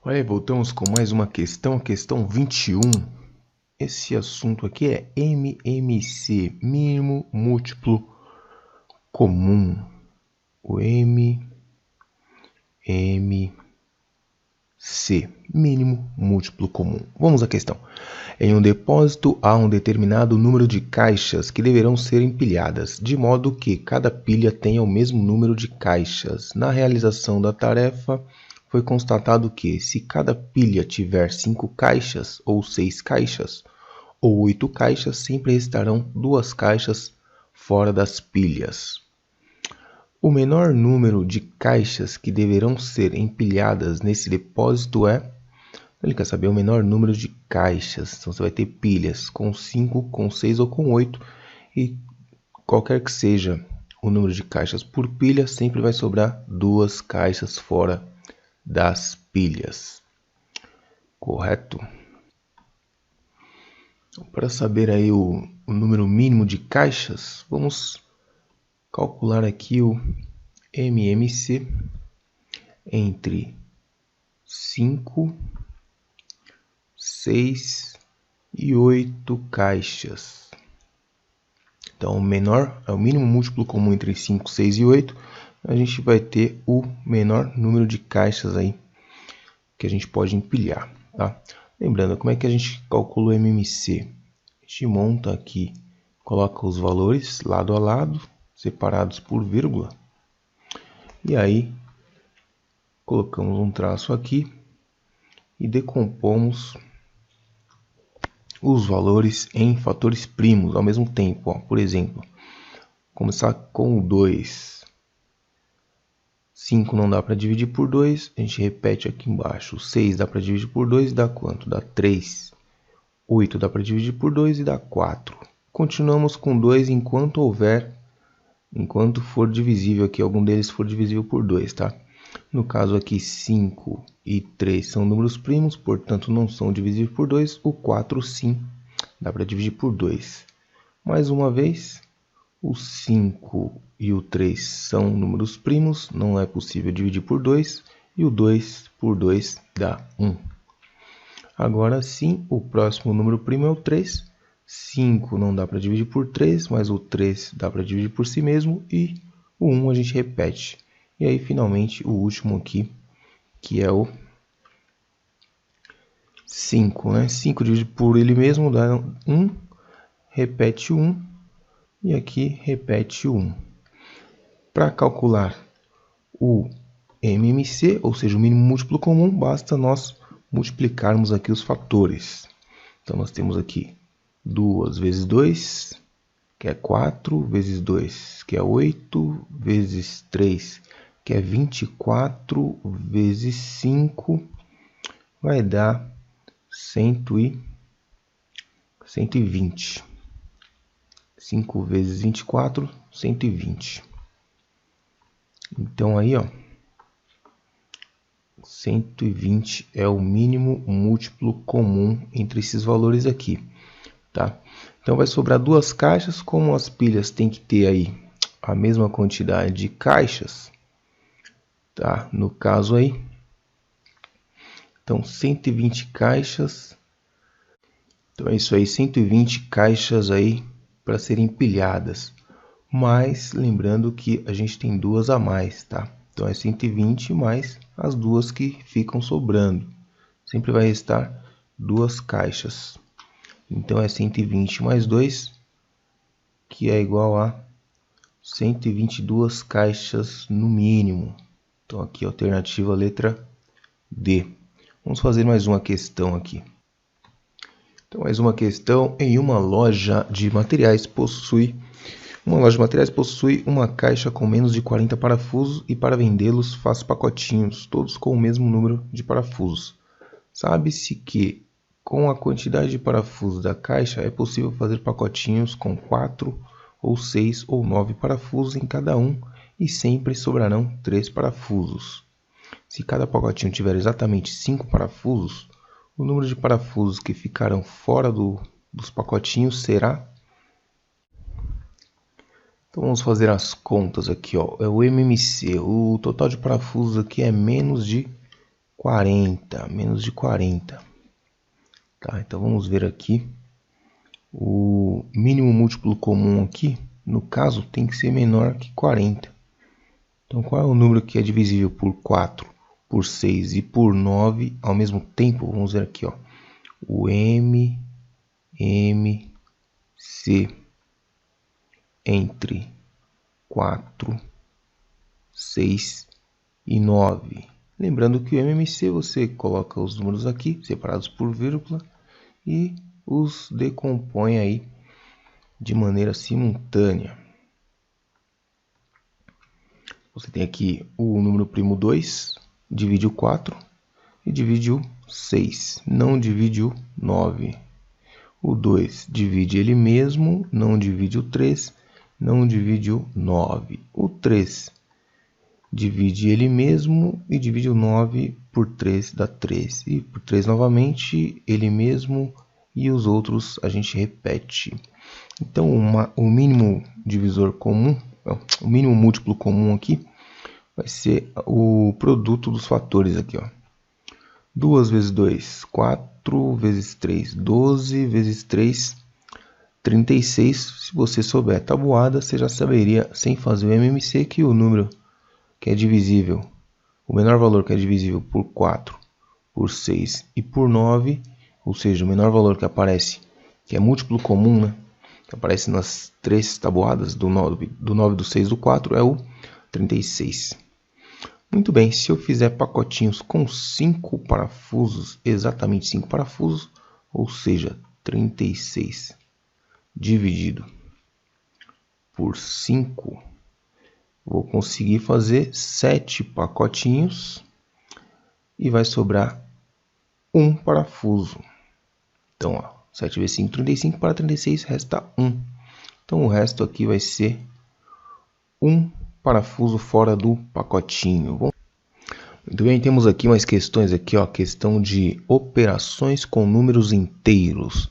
Olha aí, voltamos com mais uma questão, a questão 21. Esse assunto aqui é MMC, mínimo múltiplo comum. O MMC, mínimo múltiplo comum. Vamos à questão. Em um depósito há um determinado número de caixas que deverão ser empilhadas, de modo que cada pilha tenha o mesmo número de caixas. Na realização da tarefa, foi constatado que, se cada pilha tiver 5 caixas, ou 6 caixas, ou 8 caixas, sempre restarão 2 caixas fora das pilhas. O menor número de caixas que deverão ser empilhadas nesse depósito é... Ele quer saber o menor número de caixas. Então você vai ter pilhas com 5, com 6 ou com 8. E qualquer que seja o número de caixas por pilha, sempre vai sobrar 2 caixas fora das pilhas. Correto? Para saber aí o número mínimo de caixas, vamos calcular aqui o MMC entre 5, 6 e 8 caixas. Então, o menor é o mínimo múltiplo comum entre 5, 6 e 8. A gente vai ter o menor número de caixas aí que a gente pode empilhar, tá? Lembrando, como é que a gente calcula o MMC? A gente monta aqui, coloca os valores lado a lado, separados por vírgula. E aí, colocamos um traço aqui e decompomos os valores em fatores primos ao mesmo tempo. Ó. Por exemplo, começar com o 2. 5 não dá para dividir por 2, a gente repete aqui embaixo. 6 dá para dividir por 2 e dá quanto? Dá 3. 8 dá para dividir por 2 e dá 4. Continuamos com 2 enquanto for divisível aqui, algum deles for divisível por 2, tá? No caso aqui 5 e 3 são números primos, portanto não são divisíveis por 2. O 4 sim, dá para dividir por 2. Mais uma vez, o 5 e o 3 são números primos, não é possível dividir por 2. E o 2 por 2 dá 1. Agora sim, o próximo número primo é o 3. 5 não dá para dividir por 3, mas o 3 dá para dividir por si mesmo. E o 1 a gente repete. E aí, finalmente, o último aqui, que é o 5. Né? 5 dividido por ele mesmo dá 1. Repete 1. E aqui repete 1. Para calcular o MMC, ou seja, o mínimo múltiplo comum, basta nós multiplicarmos aqui os fatores. Então, nós temos aqui 2 vezes 2, que é 4, vezes 2, que é 8, vezes 3, que é 24, vezes 5, vai dar 120. 5 vezes 24, 120. Então, aí, ó, 120 é o mínimo múltiplo comum entre esses valores aqui, tá? Então, vai sobrar 2 caixas, como as pilhas têm que ter aí a mesma quantidade de caixas, tá? No caso aí, então 120 caixas, então é isso aí, 120 caixas aí para serem empilhadas, mas lembrando que a gente tem 2 a mais, tá? Então é 120 mais as 2 que ficam sobrando, sempre vai restar 2 caixas, então é 120 mais 2, que é igual a 122 caixas no mínimo. Então aqui a alternativa letra D. Vamos fazer mais uma questão aqui. Então mais uma questão. Em uma loja de materiais possui uma caixa com menos de 40 parafusos e para vendê-los faz pacotinhos, todos com o mesmo número de parafusos. Sabe-se que com a quantidade de parafusos da caixa é possível fazer pacotinhos com 4 ou 6 ou 9 parafusos em cada um e sempre sobrarão 3 parafusos. Se cada pacotinho tiver exatamente 5 parafusos, o número de parafusos que ficarão fora dos pacotinhos será... Então vamos fazer as contas aqui, ó. É o MMC, o total de parafusos aqui é menos de 40, menos de 40. Tá, então vamos ver aqui. O mínimo múltiplo comum aqui, no caso, tem que ser menor que 40. Então, qual é o número que é divisível por 4, por 6 e por 9 ao mesmo tempo? Vamos ver aqui, ó. O M, C entre 4, 6 e 9. Lembrando que o MMC você coloca os números aqui, separados por vírgula, e os decompõe aí de maneira simultânea. Você tem aqui o número primo 2, divide o 4 e divide o 6, não divide o 9. O 2 divide ele mesmo, não divide o 3, não divide o 9. O 3 divide ele mesmo e divide o 9 por 3 dá 3. E por 3 novamente, ele mesmo e os outros a gente repete. Então o mínimo divisor comum, o mínimo múltiplo comum aqui vai ser o produto dos fatores aqui, ó. 2 vezes 2, 4 vezes 3, 12 vezes 3, 36. Se você souber a tabuada, você já saberia, sem fazer o MMC, que o número que é divisível, o menor valor que é divisível por 4, por 6 e por 9, ou seja, o menor valor que aparece, que é múltiplo comum, né? Que aparece nas três tabuadas, do 9, do 6 e do 4, é o 36. Muito bem, se eu fizer pacotinhos com 5 parafusos, exatamente 5 parafusos, ou seja, 36 dividido por 5, vou conseguir fazer 7 pacotinhos e vai sobrar um parafuso. Então, ó, 7 vezes 5, 35, para 36 resta 1. Então, o resto aqui vai ser um parafuso fora do pacotinho. Bom, muito bem, temos aqui mais questões aqui, ó, questão de operações com números inteiros.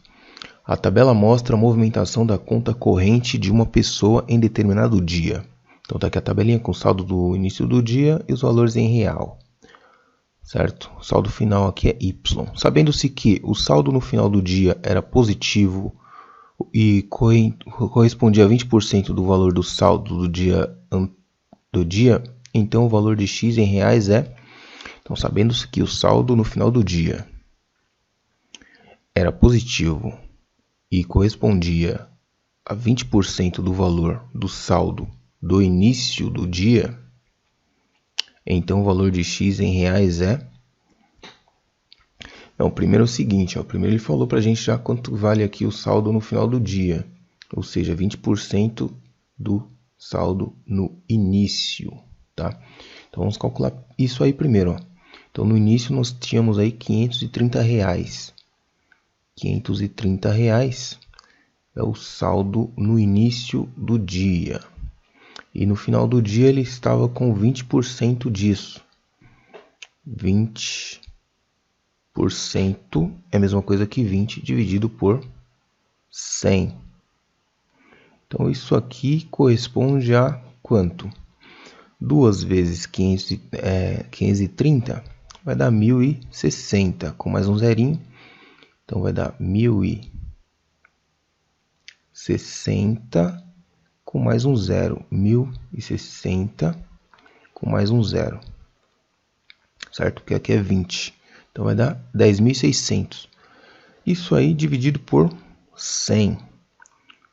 A tabela mostra a movimentação da conta corrente de uma pessoa em determinado dia. Então tá aqui a tabelinha com o saldo do início do dia e os valores em real. Certo? O saldo final aqui é Y. Sabendo-se que o saldo no final do dia era positivo e correspondia a 20% do valor do saldo do dia, então o valor de X em reais é... Então, sabendo-se que o saldo no final do dia era positivo e correspondia a 20% do valor do saldo do início do dia, então o valor de X em reais é... Não, primeiro é o seguinte, ó, primeiro ele falou para a gente já quanto vale aqui o saldo no final do dia, ou seja, 20% do saldo no início, tá? Então vamos calcular isso aí primeiro, ó. Então no início nós tínhamos aí R$530. R$530 é o saldo no início do dia. E no final do dia ele estava com 20% disso. 20% é a mesma coisa que 20 dividido por 100. Então isso aqui corresponde a quanto? 2 vezes 530 vai dar 1060, com mais um zerinho. Então vai dar 1060 com mais um zero. 1060 com mais um zero. Certo? Porque aqui é 20. Então vai dar 10.600. Isso aí dividido por 100.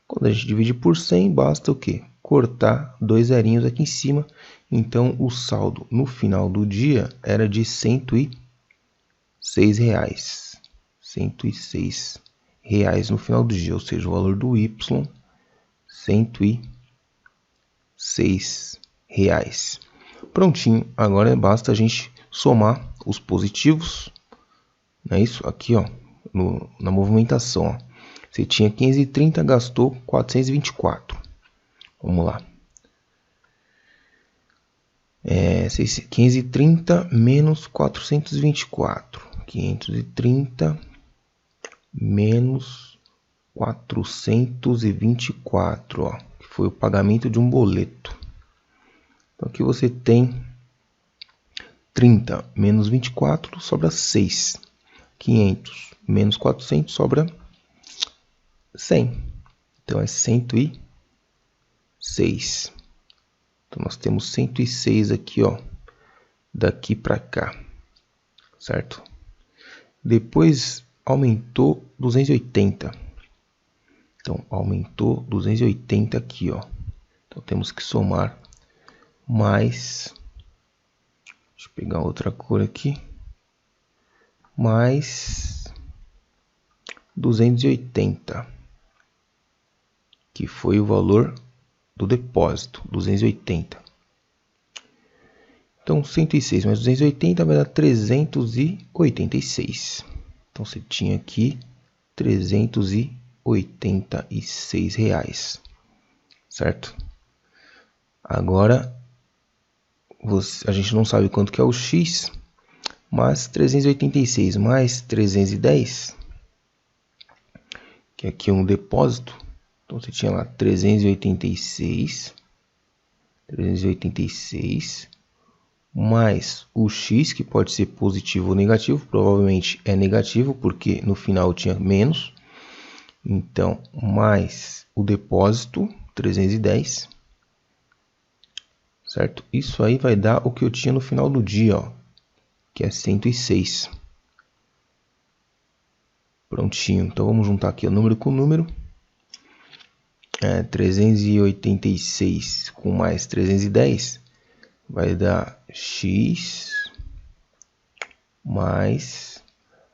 Quando a gente divide por 100, basta o quê? Cortar dois zerinhos aqui em cima. Então o saldo no final do dia era de R$106. R$106 no final do dia, ou seja, o valor do Y, R$106. Prontinho, agora basta a gente somar os positivos, não é isso? Aqui, ó, na movimentação, ó, você tinha 530, gastou 424. Vamos lá. 530 menos 424. 530 menos 424, ó, que foi o pagamento de um boleto. Então aqui você tem 30 menos 24 sobra 6. 500 menos 400 sobra 100. Então é 106. Então nós temos 106 aqui, ó, daqui para cá, certo? Depois aumentou 280. Então aumentou 280 aqui, ó. Então temos que somar mais, deixa eu pegar outra cor aqui, mais 280, que foi o valor do depósito, 280. Então 106 mais 280 vai dar 386. Então você tinha aqui 386 reais, certo? Agora a gente não sabe quanto que é o X, mas 386 mais 310, que aqui é um depósito. Então você tinha lá 386 mais o X, que pode ser positivo ou negativo, provavelmente é negativo, porque no final tinha menos. Então, mais o depósito, 310, certo? Isso aí vai dar o que eu tinha no final do dia, ó, que é 106. Prontinho. Então, vamos juntar aqui o número com o número. 386 com mais 310 vai dar X mais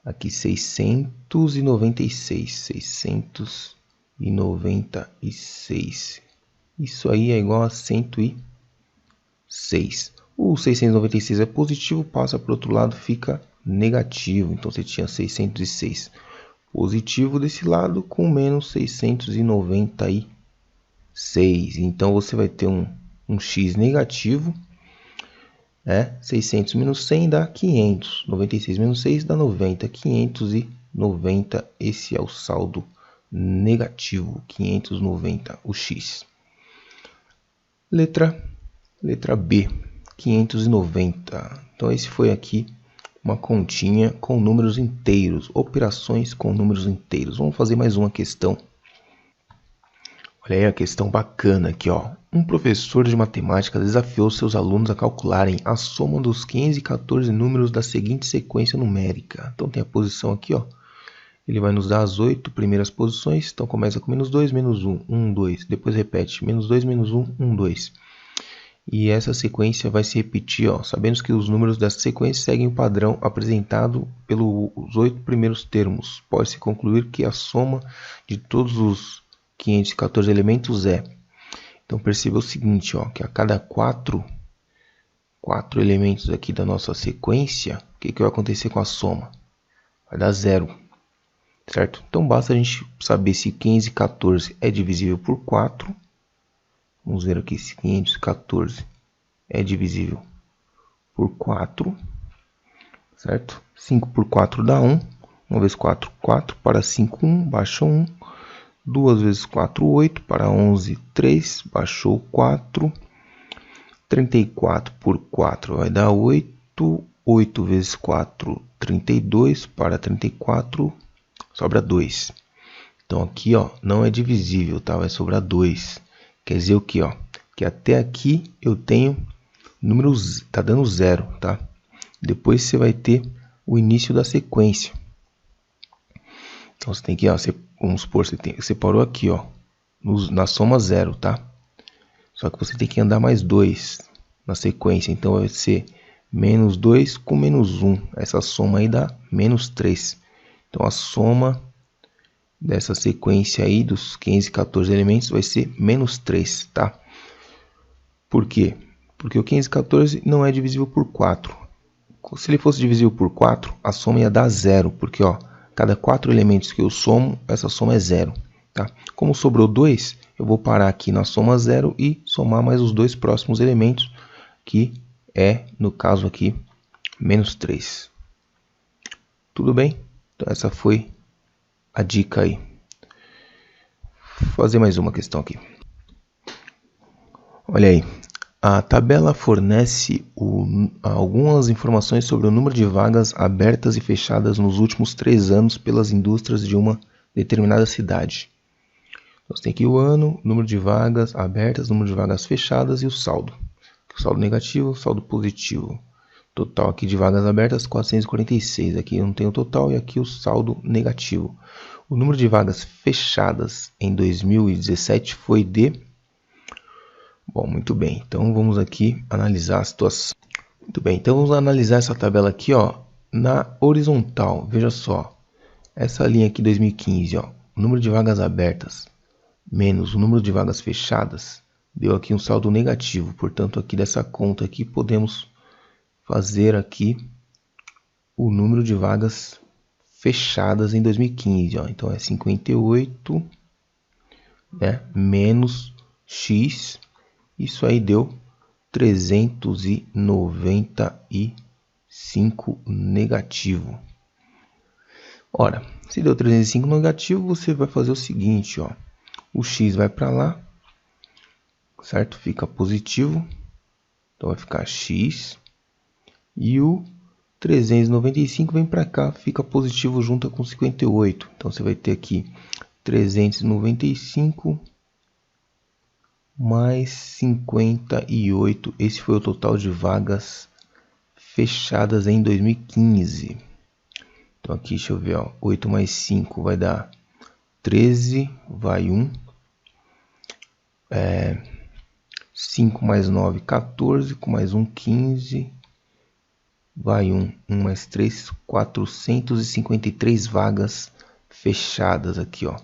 aqui 696. Isso aí é igual a 106. O 696 é positivo, passa para o outro lado, fica negativo. Então você tinha 606 positivo desse lado com menos 696. Então você vai ter um X negativo. 600 menos 100 dá 500. 96 menos 6 dá 90. 590, esse é o saldo negativo. 590, o X. Letra B, 590. Então esse foi aqui uma continha com números inteiros. Operações com números inteiros. Vamos fazer mais uma questão. Olha aí a questão bacana aqui, ó. Um professor de matemática desafiou seus alunos a calcularem a soma dos 514 números da seguinte sequência numérica. Então tem a posição aqui, ó. Ele vai nos dar as 8 primeiras posições. Então começa com menos 2, menos 1, 1, 2. Depois repete menos 2, menos 1, 1, 2. E essa sequência vai se repetir, ó. Sabemos que os números dessa sequência seguem o padrão apresentado pelos 8 primeiros termos. Pode-se concluir que a soma de todos os 514 elementos é. Então perceba o seguinte, ó, que a cada 4 elementos aqui da nossa sequência, o que vai acontecer com a soma? Vai dar 0, certo? Então basta a gente saber se 514 é divisível por 4. Vamos ver aqui se 514 é divisível por 4, certo? 5 por 4 dá 1. 1 vezes 4, 4. Para 5, 1. Baixa 1. 2 vezes 4, 8. Para 11, 3. Baixou 4. 34 por 4 vai dar 8. 8 vezes 4, 32. Para 34, sobra 2. Então aqui, ó, não é divisível, tá? Vai sobrar 2. Quer dizer o que, ó? Que até aqui eu tenho números, tá dando 0, tá? Depois você vai ter o início da sequência. Então você tem que, ó, vamos supor, você parou aqui, ó, na soma 0, tá? Só que você tem que andar mais 2 na sequência. Então vai ser menos 2 com menos 1. Essa soma aí dá menos 3. Então a soma dessa sequência aí dos 514 elementos vai ser menos 3, tá? Por quê? Porque o 514 não é divisível por 4. Se ele fosse divisível por 4, a soma ia dar 0, porque, ó, cada 4 elementos que eu somo, essa soma é 0, tá? Como sobrou 2, eu vou parar aqui na soma 0 e somar mais os 2 próximos elementos, que é, no caso aqui, menos 3. Tudo bem? Então essa foi a dica aí. Vou fazer mais uma questão aqui. Olha aí. A tabela fornece algumas informações sobre o número de vagas abertas e fechadas nos últimos 3 anos pelas indústrias de uma determinada cidade. Então, você tem aqui o ano, número de vagas abertas, número de vagas fechadas e o saldo. O saldo negativo, o saldo positivo. Total aqui de vagas abertas, 446. Aqui não tem o total e aqui o saldo negativo. O número de vagas fechadas em 2017 foi de... Bom, muito bem. Então vamos aqui analisar a situação. Muito bem, então vamos analisar essa tabela aqui, ó, na horizontal. Veja só, essa linha aqui 2015, ó, o número de vagas abertas menos o número de vagas fechadas deu aqui um saldo negativo. Portanto, aqui dessa conta aqui podemos fazer aqui o número de vagas fechadas em 2015, ó. Então é 58, né, menos x, isso aí deu 395 negativo. Ora, se deu 305 negativo, você vai fazer o seguinte, ó. O x vai para lá, certo? Fica positivo. Então vai ficar x. E o 395 vem para cá, fica positivo junto com 58. Então você vai ter aqui 395 mais 58. Esse foi o total de vagas fechadas em 2015. Então aqui, deixa eu ver, ó, 8 mais 5 vai dar 13, vai 1. 5 mais 9, 14, com mais 1, 15, vai 1, 1 mais 3, 453 vagas fechadas aqui, ó.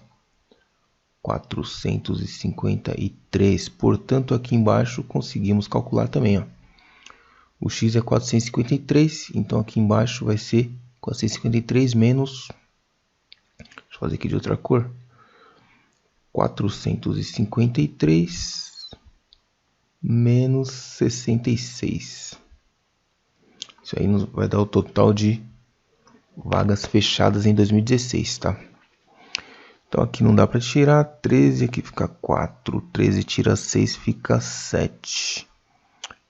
453, portanto aqui embaixo conseguimos calcular também, ó. O x é 453, então aqui embaixo vai ser 453 menos, deixa eu fazer aqui de outra cor, 453 menos 66. Isso aí nos vai dar o total de vagas fechadas em 2016, tá? Então aqui não dá para tirar 13, aqui fica 4, 13 tira 6, fica 7.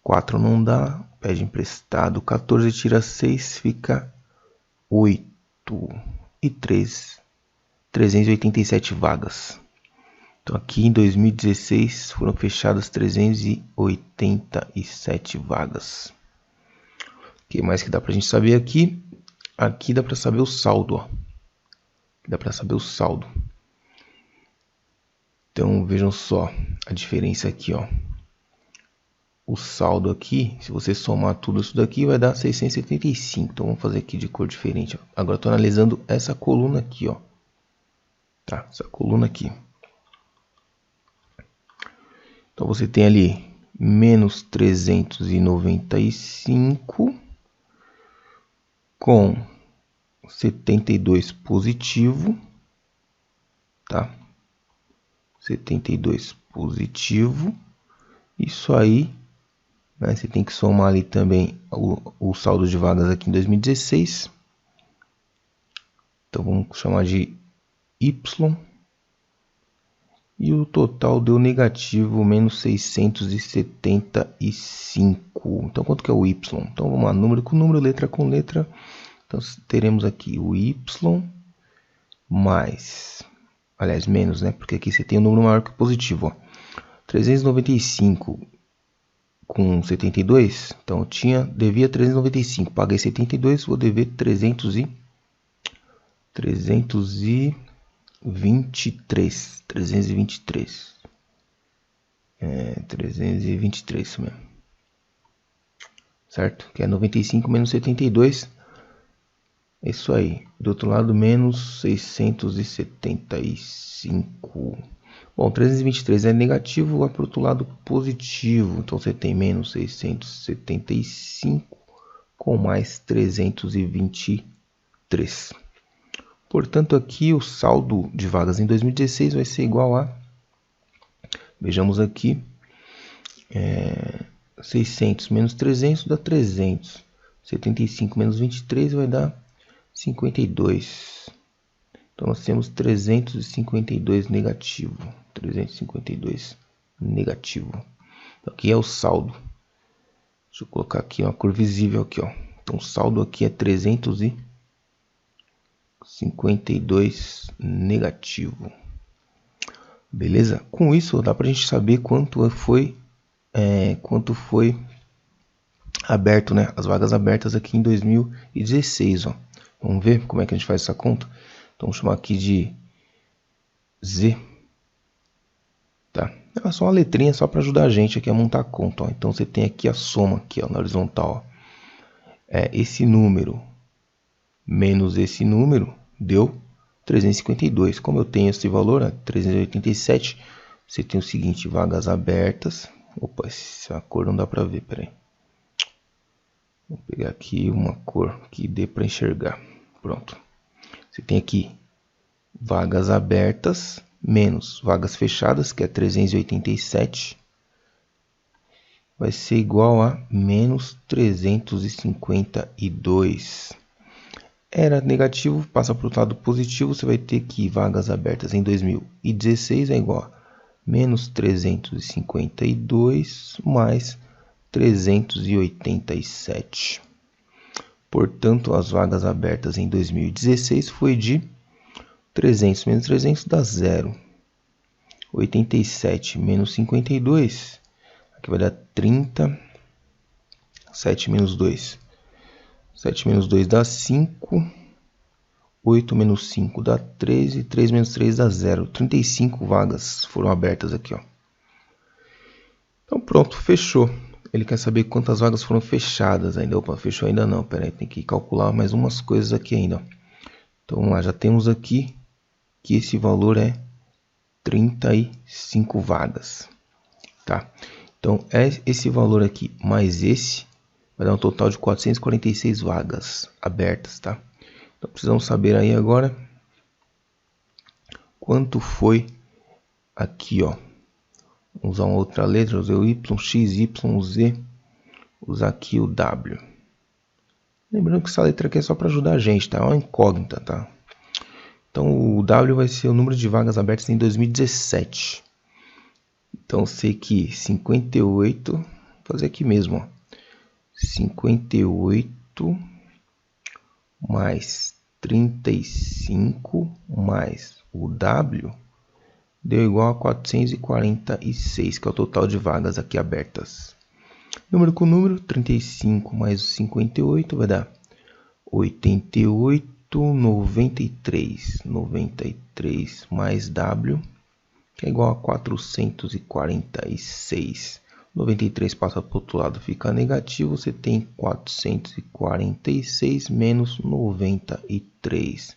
4 não dá, pede emprestado, 14 tira 6, fica 8. E 387 vagas. Então aqui em 2016 foram fechadas 387 vagas. O que mais que dá para a gente saber aqui? Aqui dá para saber o saldo, ó. Dá para saber o saldo. Então vejam só a diferença aqui, ó. O saldo aqui, se você somar tudo isso daqui, vai dar 675. Então vamos fazer aqui de cor diferente, ó. Agora estou analisando essa coluna aqui, ó. Tá, essa coluna aqui. Então você tem ali menos 395 com 72 positivo, tá? 72 positivo. Isso aí, né, você tem que somar ali também o saldo de vagas aqui em 2016. Então vamos chamar de Y. E o total deu negativo, menos 675. Então, quanto que é o Y? Então, vamos lá, número com número, letra com letra. Então, teremos aqui o Y mais, aliás, menos, né? Porque aqui você tem um número maior que o positivo, ó. 395 com 72. Então, devia 395, paguei 72, vou dever 323. 323. 323, isso mesmo. Certo? Que é 95 menos 72. É isso aí. Do outro lado, menos 675. Bom, 323 é negativo, vai para o outro lado positivo. Então você tem menos 675 com mais 323. Portanto, aqui o saldo de vagas em 2016 vai ser igual a, vejamos aqui, 600 menos 300 dá 300. 75 menos 23 vai dar 52. Então, nós temos 352 negativo. 352 negativo. Aqui é o saldo. Deixa eu colocar aqui uma cor visível aqui, ó. Então o saldo aqui é 352 negativo. Beleza? Com isso dá pra gente saber quanto foi aberto, né? As vagas abertas aqui em 2016, ó. Vamos ver como é que a gente faz essa conta? Então vamos chamar aqui de Z. Tá? É só uma letrinha só para ajudar a gente aqui a montar a conta, ó. Então você tem aqui a soma aqui, ó, na horizontal, ó. Esse número menos esse número deu 352. Como eu tenho esse valor, 387, você tem o seguinte: vagas abertas. Opa, essa cor não dá para ver, peraí. Vou pegar aqui uma cor que dê para enxergar. Pronto. Você tem aqui vagas abertas menos vagas fechadas, que é 387. Vai ser igual a menos 352. Era negativo, passa para o lado positivo, você vai ter que vagas abertas em 2016 é igual a menos 352 mais 387. Portanto, as vagas abertas em 2016 foi de 300 menos 300 dá 0. 87 menos 52, aqui vai dar 30. 7 menos 2. 7 menos 2 dá 5. 8 menos 5 dá 13. 3 menos 3 dá 0. 35 vagas foram abertas aqui, ó. Então pronto, fechou. Ele quer saber quantas vagas foram fechadas ainda. Opa, fechou ainda não. Pera aí, tem que calcular mais umas coisas aqui ainda, ó. Então vamos lá, já temos aqui que esse valor é 35 vagas. Tá? Então esse valor aqui mais esse vai dar um total de 446 vagas abertas, tá? Então precisamos saber aí agora quanto foi aqui, ó. Vamos usar uma outra letra, usar o Y, X, Y, Z, usar aqui o W. Lembrando que essa letra aqui é só para ajudar a gente, tá? É uma incógnita, tá? Então o W vai ser o número de vagas abertas em 2017. Então sei que 58, vou fazer aqui mesmo, ó. 58 mais 35 mais o W deu igual a 446, que é o total de vagas aqui abertas. Número com número, 35 mais 58 vai dar 88, 93. 93 mais W, que é igual a 446. 93 passa para o outro lado, fica negativo, você tem 446 menos 93.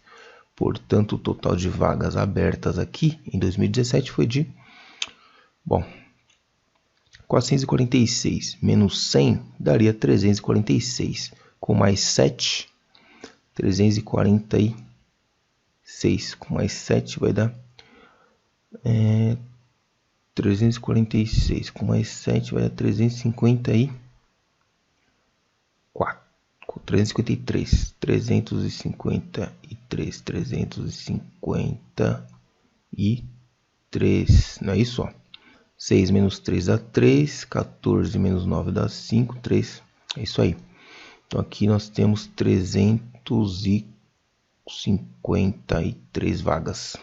Portanto, o total de vagas abertas aqui em 2017 foi de, 446 menos 100 daria 346. Com mais 7, 346. Com mais 7 vai dar 346 com mais 7 vai dar 353. 353. Não é isso, ó? 6 menos 3 dá 3. 14 menos 9 dá 5. 3. É isso aí. Então aqui nós temos 353 vagas.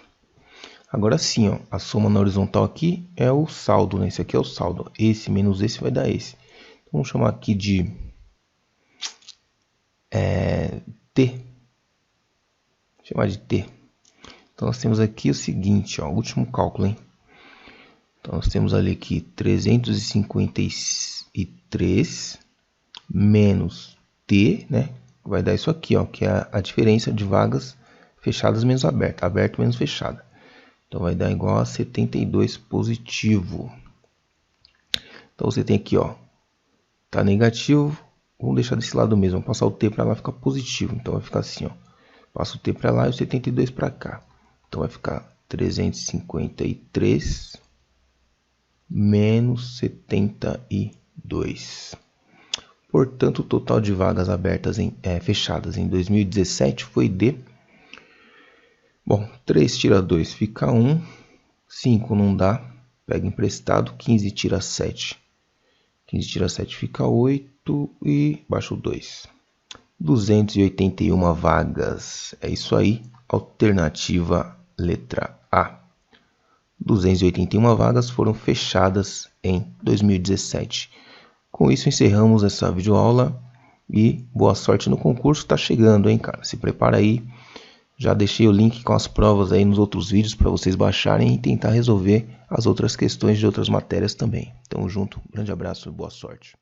Agora sim, ó, a soma na horizontal aqui é o saldo, né? Esse aqui é o saldo. Esse menos esse vai dar esse. Então, vamos chamar aqui de T. Vou chamar de T. Então nós temos aqui o seguinte, ó, o último cálculo, hein? Então nós temos ali aqui 353 menos T, né? Vai dar isso aqui, ó, que é a diferença de vagas fechadas menos aberta, aberto menos fechada. Então vai dar igual a 72 positivo. Então você tem aqui, ó, tá negativo, vamos deixar desse lado mesmo, vamos passar o T para lá, ficar positivo. Então vai ficar assim, ó, passa o T para lá e o 72 para cá. Então vai ficar 353 menos 72. Portanto, o total de vagas abertas fechadas em 2017 foi de... 3 tira 2 fica 1. 5 não dá, pega emprestado. 15 tira 7 15 tira 7 fica 8 e baixo 2. 281 vagas. É isso aí. Alternativa letra A. 281 vagas foram fechadas em 2017. Com isso encerramos essa videoaula e boa sorte no concurso. Tá chegando, hein, cara? Se prepara aí. Já deixei o link com as provas aí nos outros vídeos para vocês baixarem e tentar resolver as outras questões de outras matérias também. Tamo junto, grande abraço e boa sorte.